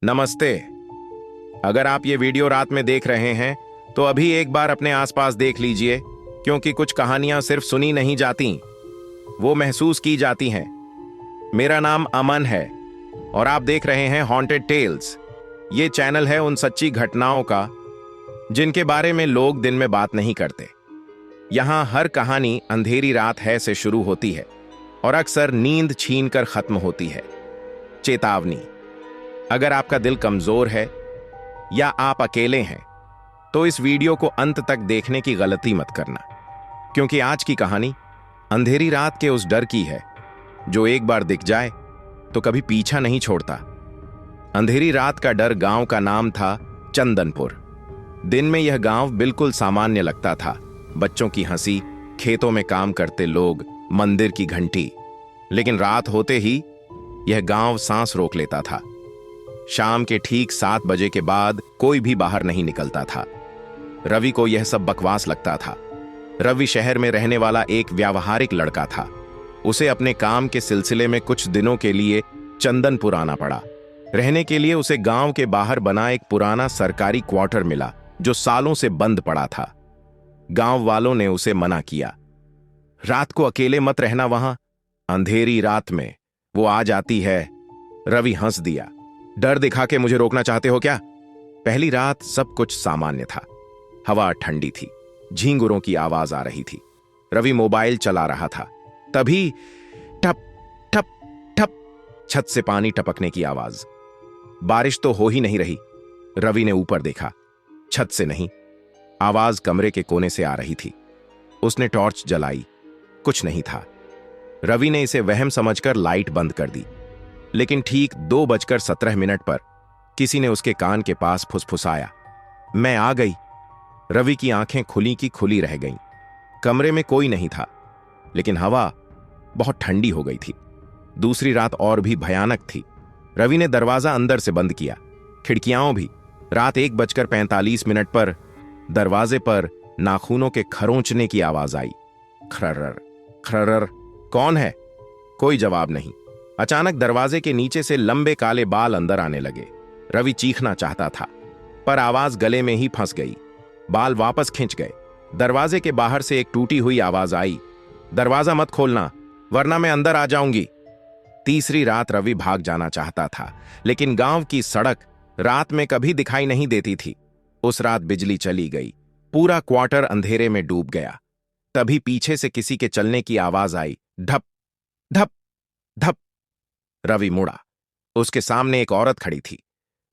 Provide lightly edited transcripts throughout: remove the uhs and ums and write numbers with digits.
नमस्ते। अगर आप ये वीडियो रात में देख रहे हैं तो अभी एक बार अपने आसपास देख लीजिए, क्योंकि कुछ कहानियां सिर्फ सुनी नहीं जाती, वो महसूस की जाती हैं। मेरा नाम अमन है और आप देख रहे हैं हॉन्टेड टेल्स। ये चैनल है उन सच्ची घटनाओं का जिनके बारे में लोग दिन में बात नहीं करते। यहां हर कहानी अंधेरी रात है से शुरू होती है और अक्सर नींद छीन कर खत्म होती है। चेतावनी: अगर आपका दिल कमजोर है या आप अकेले हैं तो इस वीडियो को अंत तक देखने की गलती मत करना, क्योंकि आज की कहानी अंधेरी रात के उस डर की है जो एक बार दिख जाए तो कभी पीछा नहीं छोड़ता। अंधेरी रात का डर गांव का नाम था चंदनपुर। दिन में यह गांव बिल्कुल सामान्य लगता था। बच्चों की हंसी, खेतों में काम करते लोग, मंदिर की घंटी। लेकिन रात होते ही यह गांव सांस रोक लेता था। शाम के ठीक 7 बजे के बाद कोई भी बाहर नहीं निकलता था। रवि को यह सब बकवास लगता था। रवि शहर में रहने वाला एक व्यावहारिक लड़का था। उसे अपने काम के सिलसिले में कुछ दिनों के लिए चंदनपुर आना पड़ा। रहने के लिए उसे गांव के बाहर बना एक पुराना सरकारी क्वार्टर मिला जो सालों से बंद पड़ा था। गांव वालों ने उसे मना किया, रात को अकेले मत रहना वहां, अंधेरी रात में वो आ जाती है। रवि हंस दिया। डर दिखा के मुझे रोकना चाहते हो क्या? पहली रात सब कुछ सामान्य था। हवा ठंडी थी, झींगुरों की आवाज आ रही थी। रवि मोबाइल चला रहा था, तभी ठप ठप ठप छत से पानी टपकने की आवाज। बारिश तो हो ही नहीं रही। रवि ने ऊपर देखा, छत से नहीं, आवाज कमरे के कोने से आ रही थी। उसने टॉर्च जलाई, कुछ नहीं था। रवि ने इसे वहम समझकर लाइट बंद कर दी। लेकिन ठीक 2:17 पर किसी ने उसके कान के पास फुसफुसाया, मैं आ गई। रवि की आंखें खुली की खुली रह गईं। कमरे में कोई नहीं था, लेकिन हवा बहुत ठंडी हो गई थी। दूसरी रात और भी भयानक थी। रवि ने दरवाजा अंदर से बंद किया, खिड़कियां भी। रात 1:45 पर दरवाजे पर नाखूनों के खरोंचने की आवाज आई। खरर खरर। कौन है? कोई जवाब नहीं। अचानक दरवाजे के नीचे से लंबे काले बाल अंदर आने लगे। रवि चीखना चाहता था, पर आवाज गले में ही फंस गई। बाल वापस खिंच गए। दरवाजे के बाहर से एक टूटी हुई आवाज आई, दरवाजा मत खोलना वरना मैं अंदर आ जाऊंगी। तीसरी रात रवि भाग जाना चाहता था, लेकिन गांव की सड़क रात में कभी दिखाई नहीं देती थी। उस रात बिजली चली गई, पूरा क्वार्टर अंधेरे में डूब गया। तभी पीछे से किसी के चलने की आवाज आई, ढप ढप ढप। रवि मुड़ा। उसके सामने एक औरत खड़ी थी,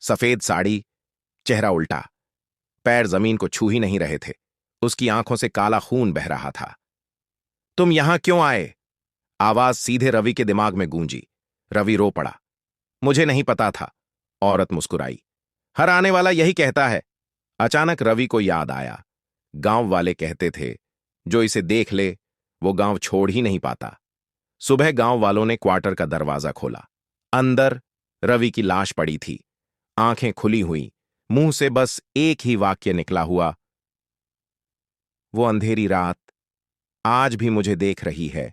सफेद साड़ी, चेहरा उल्टा, पैर जमीन को छू ही नहीं रहे थे। उसकी आंखों से काला खून बह रहा था। तुम यहां क्यों आए? आवाज सीधे रवि के दिमाग में गूंजी। रवि रो पड़ा। मुझे नहीं पता था। औरत मुस्कुराई। हर आने वाला यही कहता है। अचानक रवि को याद आया, गांव वाले कहते थे जो इसे देख ले वो गांव छोड़ ही नहीं पाता। सुबह गांव वालों ने क्वार्टर का दरवाजा खोला। अंदर रवि की लाश पड़ी थी, आंखें खुली हुई, मुंह से बस एक ही वाक्य निकला हुआ, वो अंधेरी रात आज भी मुझे देख रही है।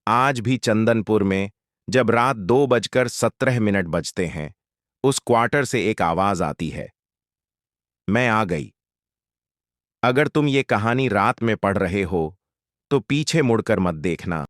आज भी चंदनपुर में जब रात 2:17 बजते हैं, उस क्वार्टर से एक आवाज आती है, मैं आ गई। अगर तुम ये कहानी रात में पढ़ रहे हो तो पीछे मुड़कर मत देखना।